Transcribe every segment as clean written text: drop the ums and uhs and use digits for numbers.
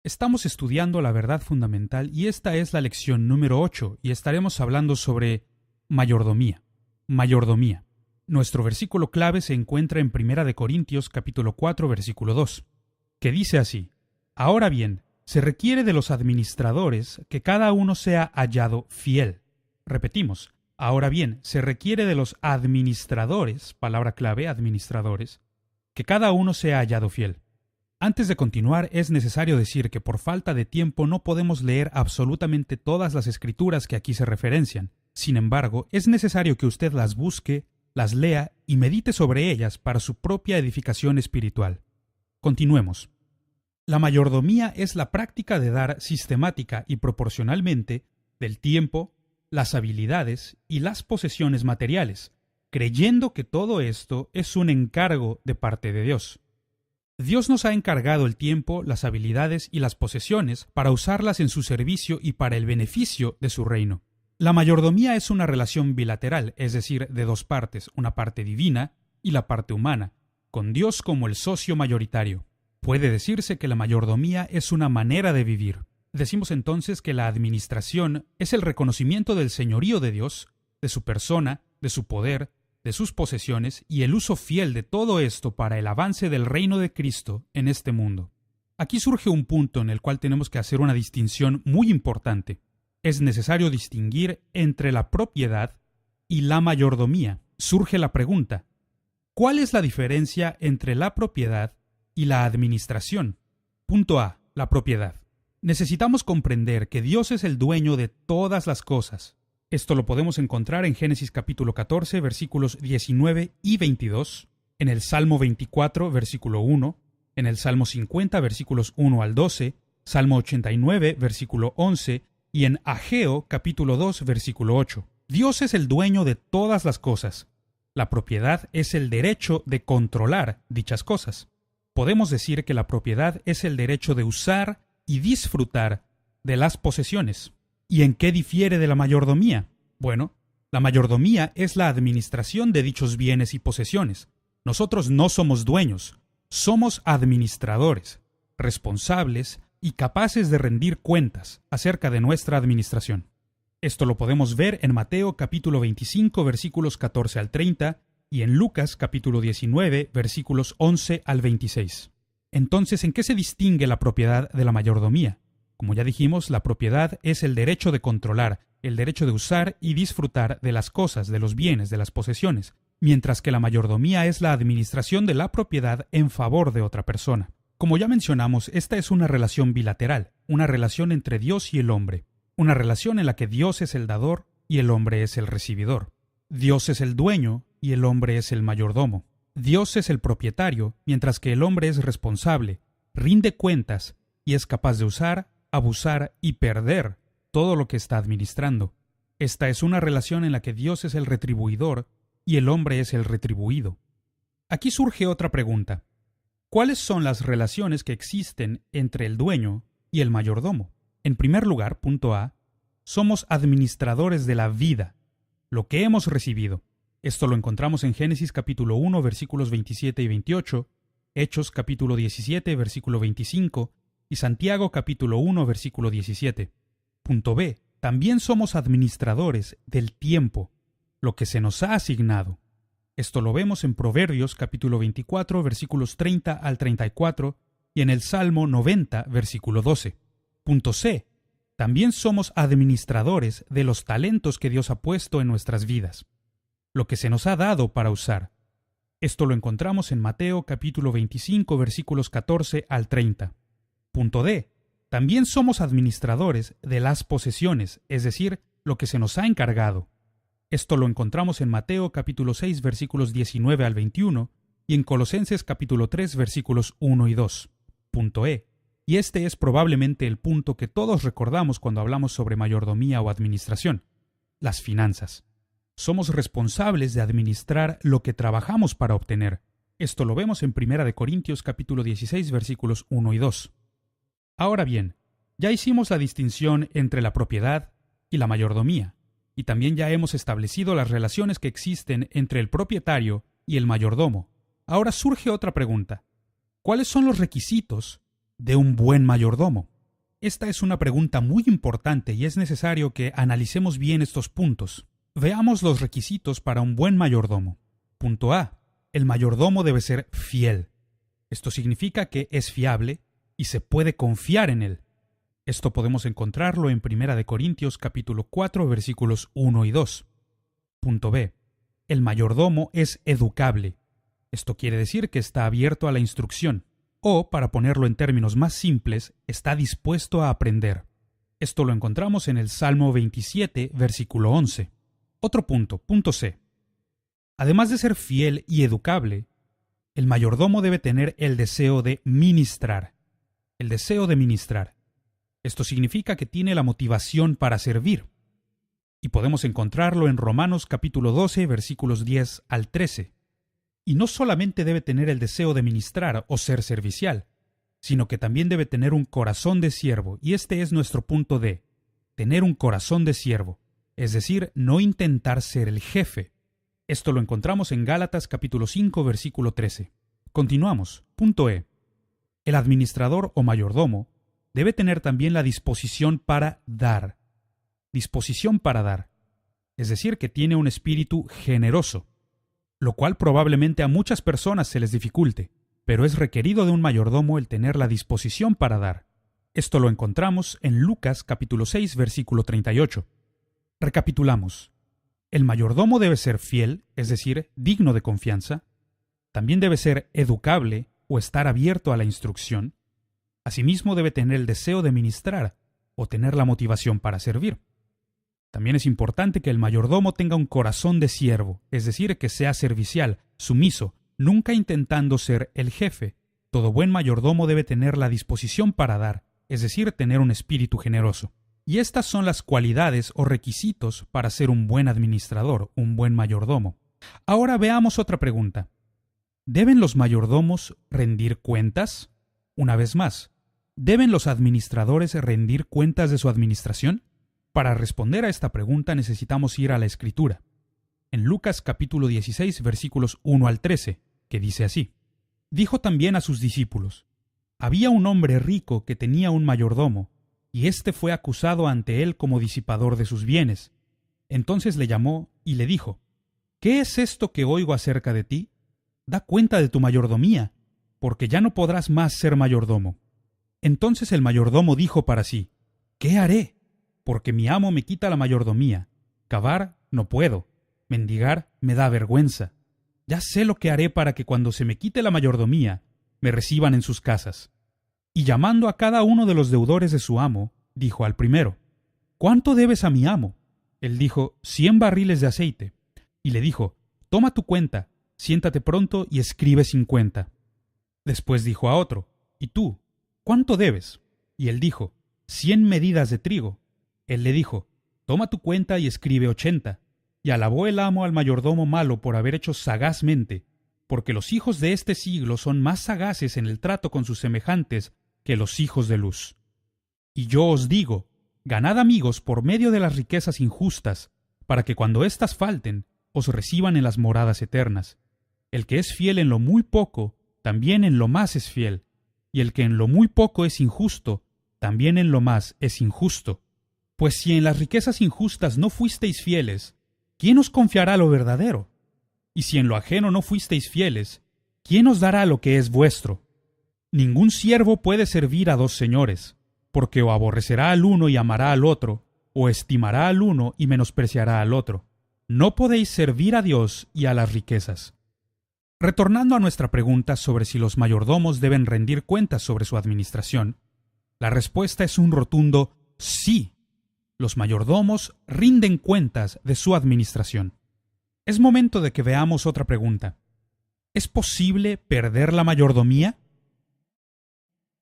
Estamos estudiando la verdad fundamental y esta es la lección número 8 y estaremos hablando sobre mayordomía. Mayordomía. Nuestro versículo clave se encuentra en 1 Corintios capítulo 4 versículo 2, que dice así: Ahora bien, se requiere de los administradores que cada uno sea hallado fiel. Repetimos, ahora bien, se requiere de los administradores, palabra clave, administradores, que cada uno sea hallado fiel. Antes de continuar, es necesario decir que por falta de tiempo no podemos leer absolutamente todas las escrituras que aquí se referencian. Sin embargo, es necesario que usted las busque, las lea y medite sobre ellas para su propia edificación espiritual. Continuemos. La mayordomía es la práctica de dar sistemática y proporcionalmente del tiempo, las habilidades y las posesiones materiales, creyendo que todo esto es un encargo de parte de Dios. Dios nos ha encargado el tiempo, las habilidades y las posesiones para usarlas en su servicio y para el beneficio de su reino. La mayordomía es una relación bilateral, es decir, de dos partes, una parte divina y la parte humana, con Dios como el socio mayoritario. Puede decirse que la mayordomía es una manera de vivir. Decimos entonces que la administración es el reconocimiento del señorío de Dios, de su persona, de su poder, de sus posesiones y el uso fiel de todo esto para el avance del reino de Cristo en este mundo. Aquí surge un punto en el cual tenemos que hacer una distinción muy importante. Es necesario distinguir entre la propiedad y la mayordomía. Surge la pregunta: ¿cuál es la diferencia entre la propiedad y la administración? Punto A. La propiedad. Necesitamos comprender que Dios es el dueño de todas las cosas. Esto lo podemos encontrar en Génesis capítulo 14, versículos 19 y 22, en el Salmo 24, versículo 1, en el Salmo 50, versículos 1 al 12, Salmo 89, versículo 11, y en Ageo capítulo 2, versículo 8. Dios es el dueño de todas las cosas. La propiedad es el derecho de controlar dichas cosas. Podemos decir que la propiedad es el derecho de usar y disfrutar de las posesiones. ¿Y en qué difiere de la mayordomía? Bueno, la mayordomía es la administración de dichos bienes y posesiones. Nosotros no somos dueños, somos administradores, responsables y capaces de rendir cuentas acerca de nuestra administración. Esto lo podemos ver en Mateo capítulo 25 versículos 14 al 30 y en Lucas capítulo 19 versículos 11 al 26. Entonces, ¿en qué se distingue la propiedad de la mayordomía? Como ya dijimos, la propiedad es el derecho de controlar, el derecho de usar y disfrutar de las cosas, de los bienes, de las posesiones, mientras que la mayordomía es la administración de la propiedad en favor de otra persona. Como ya mencionamos, esta es una relación bilateral, una relación entre Dios y el hombre, una relación en la que Dios es el dador y el hombre es el recibidor. Dios es el dueño y el hombre es el mayordomo. Dios es el propietario, mientras que el hombre es responsable, rinde cuentas y es capaz de usar, abusar y perder todo lo que está administrando. Esta es una relación en la que Dios es el retribuidor y el hombre es el retribuido. Aquí surge otra pregunta. ¿Cuáles son las relaciones que existen entre el dueño y el mayordomo? En primer lugar, punto A, somos administradores de la vida, lo que hemos recibido. Esto lo encontramos en Génesis capítulo 1, versículos 27 y 28, Hechos capítulo 17, versículo 25, y Santiago capítulo 1, versículo 17. Punto B. También somos administradores del tiempo, lo que se nos ha asignado. Esto lo vemos en Proverbios capítulo 24, versículos 30 al 34, y en el Salmo 90, versículo 12. Punto C. También somos administradores de los talentos que Dios ha puesto en nuestras vidas, lo que se nos ha dado para usar. Esto lo encontramos en Mateo capítulo 25, versículos 14 al 30. Punto D. También somos administradores de las posesiones, es decir, lo que se nos ha encargado. Esto lo encontramos en Mateo capítulo 6, versículos 19 al 21 y en Colosenses capítulo 3, versículos 1 y 2. Punto E. Y este es probablemente el punto que todos recordamos cuando hablamos sobre mayordomía o administración: las finanzas. Somos responsables de administrar lo que trabajamos para obtener. Esto lo vemos en 1 Corintios capítulo 16, versículos 1 y 2. Ahora bien, ya hicimos la distinción entre la propiedad y la mayordomía, y también ya hemos establecido las relaciones que existen entre el propietario y el mayordomo. Ahora surge otra pregunta. ¿Cuáles son los requisitos de un buen mayordomo? Esta es una pregunta muy importante y es necesario que analicemos bien estos puntos. Veamos los requisitos para un buen mayordomo. Punto A. El mayordomo debe ser fiel. Esto significa que es fiable y se puede confiar en él. Esto podemos encontrarlo en 1 Corintios capítulo 4 versículos 1 y 2. Punto B. El mayordomo es educable. Esto quiere decir que está abierto a la instrucción, o, para ponerlo en términos más simples, está dispuesto a aprender. Esto lo encontramos en el Salmo 27, versículo 11. Otro punto, punto C. Además de ser fiel y educable, el mayordomo debe tener el deseo de ministrar. El deseo de ministrar. Esto significa que tiene la motivación para servir. Y podemos encontrarlo en Romanos capítulo 12, versículos 10 al 13. Y no solamente debe tener el deseo de ministrar o ser servicial, sino que también debe tener un corazón de siervo, y este es nuestro punto D, tener un corazón de siervo, es decir, no intentar ser el jefe. Esto lo encontramos en Gálatas capítulo 5, versículo 13. Continuamos. Punto E. El administrador o mayordomo debe tener también la disposición para dar. Disposición para dar. Es decir, que tiene un espíritu generoso, lo cual probablemente a muchas personas se les dificulte, pero es requerido de un mayordomo el tener la disposición para dar. Esto lo encontramos en Lucas capítulo 6, versículo 38. Recapitulamos. El mayordomo debe ser fiel, es decir, digno de confianza. También debe ser educable o estar abierto a la instrucción. Asimismo debe tener el deseo de ministrar o tener la motivación para servir. También es importante que el mayordomo tenga un corazón de siervo, es decir, que sea servicial, sumiso, nunca intentando ser el jefe. Todo buen mayordomo debe tener la disposición para dar, es decir, tener un espíritu generoso. Y estas son las cualidades o requisitos para ser un buen administrador, un buen mayordomo. Ahora veamos otra pregunta. ¿Deben los mayordomos rendir cuentas? Una vez más, ¿deben los administradores rendir cuentas de su administración? Para responder a esta pregunta necesitamos ir a la Escritura. En Lucas capítulo 16 versículos 1 al 13, que dice así. Dijo también a sus discípulos, había un hombre rico que tenía un mayordomo, y éste fue acusado ante él como disipador de sus bienes. Entonces le llamó y le dijo, ¿qué es esto que oigo acerca de ti? Da cuenta de tu mayordomía, porque ya no podrás más ser mayordomo. Entonces el mayordomo dijo para sí, ¿qué haré? Porque mi amo me quita la mayordomía. Cavar no puedo. Mendigar me da vergüenza. Ya sé lo que haré para que cuando se me quite la mayordomía, me reciban en sus casas. Y llamando a cada uno de los deudores de su amo, dijo al primero, ¿cuánto debes a mi amo? Él dijo, 100 barriles de aceite. Y le dijo, toma tu cuenta, siéntate pronto y escribe 50. Después dijo a otro, ¿y tú? ¿Cuánto debes? Y él dijo, 100 medidas de trigo. Él le dijo, toma tu cuenta y escribe 80. Y alabó el amo al mayordomo malo por haber hecho sagazmente, porque los hijos de este siglo son más sagaces en el trato con sus semejantes que los hijos de luz. Y yo os digo, ganad amigos por medio de las riquezas injustas, para que cuando éstas falten, os reciban en las moradas eternas. El que es fiel en lo muy poco, también en lo más es fiel, y el que en lo muy poco es injusto, también en lo más es injusto. Pues si en las riquezas injustas no fuisteis fieles, ¿quién os confiará lo verdadero? Y si en lo ajeno no fuisteis fieles, ¿quién os dará lo que es vuestro? Ningún siervo puede servir a dos señores, porque o aborrecerá al uno y amará al otro, o estimará al uno y menospreciará al otro. No podéis servir a Dios y a las riquezas. Retornando a nuestra pregunta sobre si los mayordomos deben rendir cuentas sobre su administración, la respuesta es un rotundo sí. Los mayordomos rinden cuentas de su administración. Es momento de que veamos otra pregunta. ¿Es posible perder la mayordomía?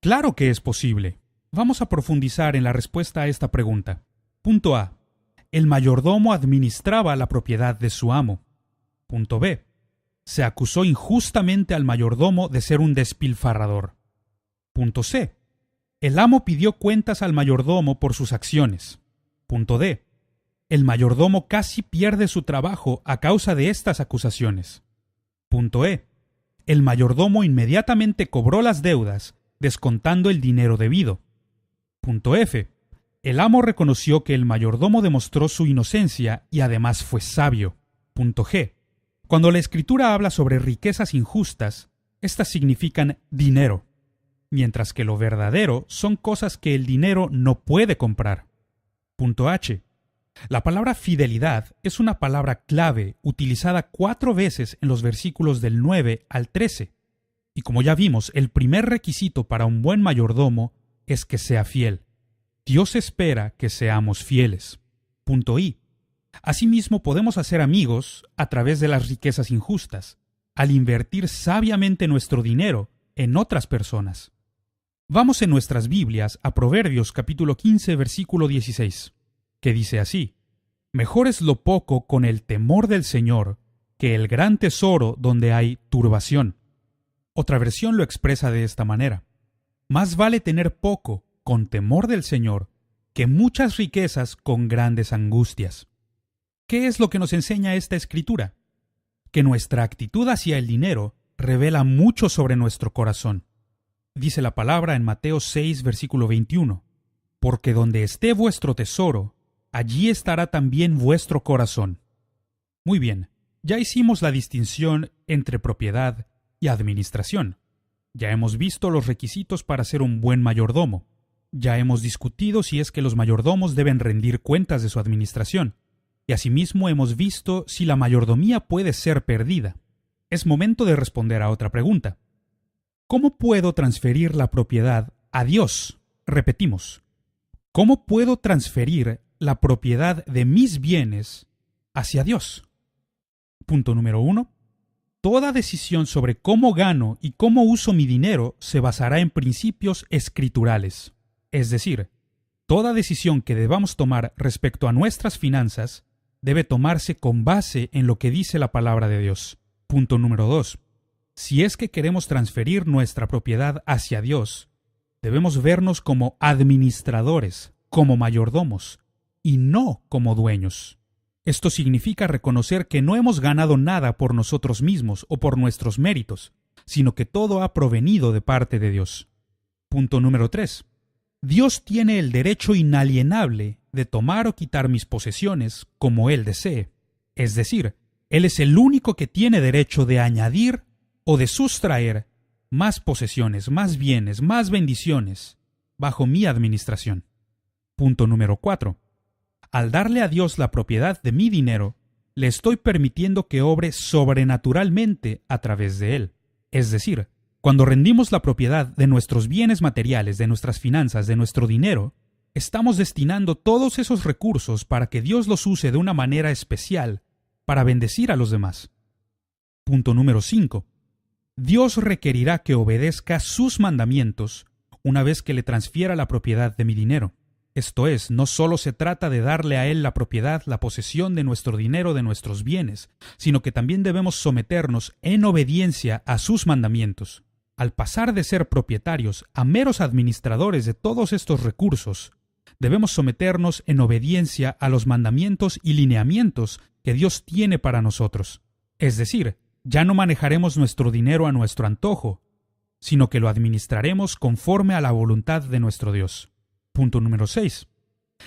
Claro que es posible. Vamos a profundizar en la respuesta a esta pregunta. Punto A. El mayordomo administraba la propiedad de su amo. Punto B. Se acusó injustamente al mayordomo de ser un despilfarrador. Punto C. El amo pidió cuentas al mayordomo por sus acciones. Punto D. El mayordomo casi pierde su trabajo a causa de estas acusaciones. Punto E. El mayordomo inmediatamente cobró las deudas, descontando el dinero debido. Punto F. El amo reconoció que el mayordomo demostró su inocencia y además fue sabio. Punto G. Cuando la Escritura habla sobre riquezas injustas, estas significan dinero, mientras que lo verdadero son cosas que el dinero no puede comprar. Punto H. La palabra fidelidad es una palabra clave utilizada 4 veces en los versículos del 9 al 13. Y como ya vimos, el primer requisito para un buen mayordomo es que sea fiel. Dios espera que seamos fieles. Punto I. Asimismo, podemos hacer amigos a través de las riquezas injustas, al invertir sabiamente nuestro dinero en otras personas. Vamos en nuestras Biblias a Proverbios capítulo 15, versículo 16, que dice así: Mejor es lo poco con el temor del Señor que el gran tesoro donde hay turbación. Otra versión lo expresa de esta manera: Más vale tener poco con temor del Señor que muchas riquezas con grandes angustias. ¿Qué es lo que nos enseña esta escritura? Que nuestra actitud hacia el dinero revela mucho sobre nuestro corazón. Dice la palabra en Mateo 6, versículo 21, Porque donde esté vuestro tesoro, allí estará también vuestro corazón. Muy bien, ya hicimos la distinción entre propiedad y administración. Ya hemos visto los requisitos para ser un buen mayordomo. Ya hemos discutido si es que los mayordomos deben rendir cuentas de su administración. Y asimismo hemos visto si la mayordomía puede ser perdida. Es momento de responder a otra pregunta. ¿Cómo puedo transferir la propiedad a Dios? Repetimos. ¿Cómo puedo transferir la propiedad de mis bienes hacia Dios? Punto número 1. Toda decisión sobre cómo gano y cómo uso mi dinero se basará en principios escriturales. Es decir, toda decisión que debamos tomar respecto a nuestras finanzas debe tomarse con base en lo que dice la palabra de Dios. Punto número 2. Si es que queremos transferir nuestra propiedad hacia Dios, debemos vernos como administradores, como mayordomos, y no como dueños. Esto significa reconocer que no hemos ganado nada por nosotros mismos o por nuestros méritos, sino que todo ha provenido de parte de Dios. Punto número 3. Dios tiene el derecho inalienable de tomar o quitar mis posesiones como Él desee. Es decir, Él es el único que tiene derecho de añadir o de sustraer más posesiones, más bienes, más bendiciones bajo mi administración. Punto número 4. Al darle a Dios la propiedad de mi dinero, le estoy permitiendo que obre sobrenaturalmente a través de él. Es decir, cuando rendimos la propiedad de nuestros bienes materiales, de nuestras finanzas, de nuestro dinero, estamos destinando todos esos recursos para que Dios los use de una manera especial para bendecir a los demás. Punto número 5. Dios requerirá que obedezca sus mandamientos una vez que le transfiera la propiedad de mi dinero. Esto es, no solo se trata de darle a Él la propiedad, la posesión de nuestro dinero, de nuestros bienes, sino que también debemos someternos en obediencia a sus mandamientos. Al pasar de ser propietarios a meros administradores de todos estos recursos, debemos someternos en obediencia a los mandamientos y lineamientos que Dios tiene para nosotros. Es decir, ya no manejaremos nuestro dinero a nuestro antojo, sino que lo administraremos conforme a la voluntad de nuestro Dios. Punto número 6.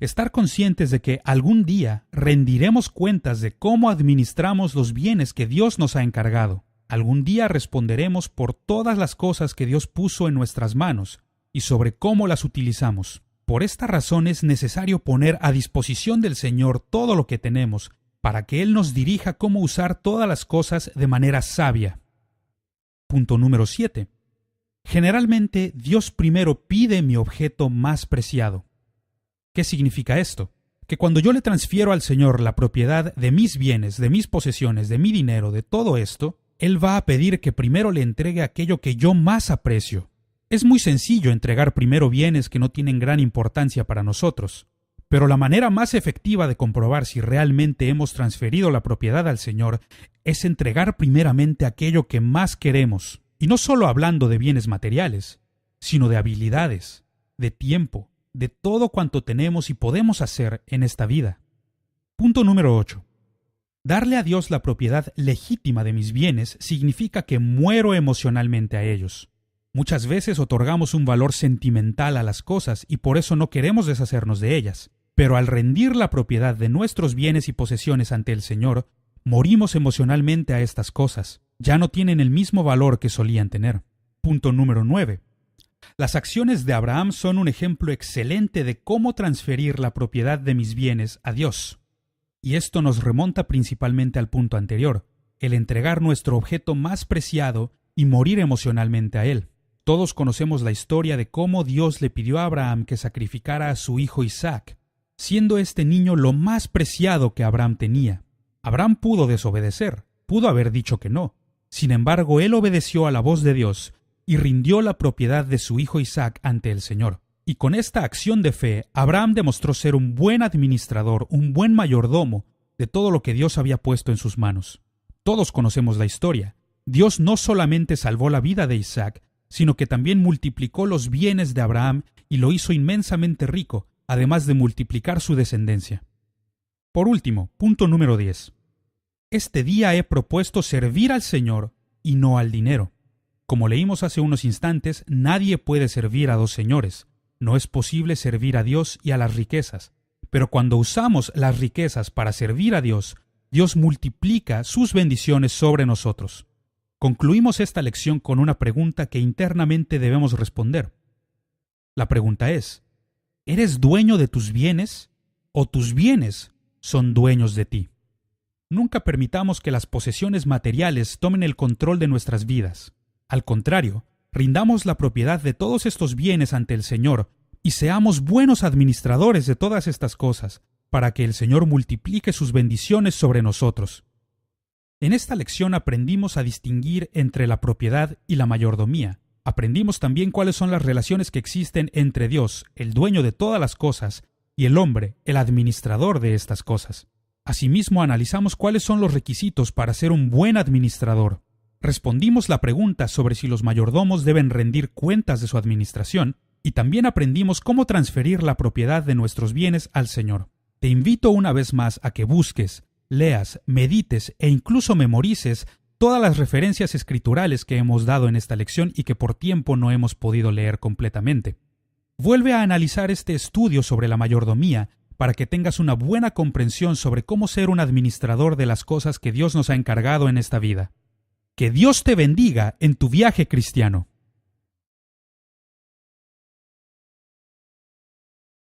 Estar conscientes de que algún día rendiremos cuentas de cómo administramos los bienes que Dios nos ha encargado. Algún día responderemos por todas las cosas que Dios puso en nuestras manos y sobre cómo las utilizamos. Por esta razón es necesario poner a disposición del Señor todo lo que tenemos, para que Él nos dirija cómo usar todas las cosas de manera sabia. Punto número 7. Generalmente, Dios primero pide mi objeto más preciado. ¿Qué significa esto? Que cuando yo le transfiero al Señor la propiedad de mis bienes, de mis posesiones, de mi dinero, de todo esto, Él va a pedir que primero le entregue aquello que yo más aprecio. Es muy sencillo entregar primero bienes que no tienen gran importancia para nosotros, pero la manera más efectiva de comprobar si realmente hemos transferido la propiedad al Señor es entregar primeramente aquello que más queremos. Y no solo hablando de bienes materiales, sino de habilidades, de tiempo, de todo cuanto tenemos y podemos hacer en esta vida. Punto número 8. Darle a Dios la propiedad legítima de mis bienes significa que muero emocionalmente a ellos. Muchas veces otorgamos un valor sentimental a las cosas y por eso no queremos deshacernos de ellas. Pero al rendir la propiedad de nuestros bienes y posesiones ante el Señor, morimos emocionalmente a estas cosas. Ya no tienen el mismo valor que solían tener. Punto número 9. Las acciones de Abraham son un ejemplo excelente de cómo transferir la propiedad de mis bienes a Dios. Y esto nos remonta principalmente al punto anterior, el entregar nuestro objeto más preciado y morir emocionalmente a él. Todos conocemos la historia de cómo Dios le pidió a Abraham que sacrificara a su hijo Isaac, siendo este niño lo más preciado que Abraham tenía. Abraham pudo desobedecer, pudo haber dicho que no. Sin embargo, él obedeció a la voz de Dios y rindió la propiedad de su hijo Isaac ante el Señor. Y con esta acción de fe, Abraham demostró ser un buen administrador, un buen mayordomo de todo lo que Dios había puesto en sus manos. Todos conocemos la historia. Dios no solamente salvó la vida de Isaac, sino que también multiplicó los bienes de Abraham y lo hizo inmensamente rico, además de multiplicar su descendencia. Por último, punto número 10. Este día he propuesto servir al Señor y no al dinero. Como leímos hace unos instantes, nadie puede servir a dos señores. No es posible servir a Dios y a las riquezas. Pero cuando usamos las riquezas para servir a Dios, Dios multiplica sus bendiciones sobre nosotros. Concluimos esta lección con una pregunta que internamente debemos responder. La pregunta es, ¿eres dueño de tus bienes o tus bienes son dueños de ti? Nunca permitamos que las posesiones materiales tomen el control de nuestras vidas. Al contrario, rindamos la propiedad de todos estos bienes ante el Señor y seamos buenos administradores de todas estas cosas, para que el Señor multiplique sus bendiciones sobre nosotros. En esta lección aprendimos a distinguir entre la propiedad y la mayordomía. Aprendimos también cuáles son las relaciones que existen entre Dios, el dueño de todas las cosas, y el hombre, el administrador de estas cosas. Asimismo, analizamos cuáles son los requisitos para ser un buen administrador. Respondimos la pregunta sobre si los mayordomos deben rendir cuentas de su administración, y también aprendimos cómo transferir la propiedad de nuestros bienes al Señor. Te invito una vez más a que busques, leas, medites e incluso memorices todas las referencias escriturales que hemos dado en esta lección y que por tiempo no hemos podido leer completamente. Vuelve a analizar este estudio sobre la mayordomía para que tengas una buena comprensión sobre cómo ser un administrador de las cosas que Dios nos ha encargado en esta vida. Que Dios te bendiga en tu viaje cristiano.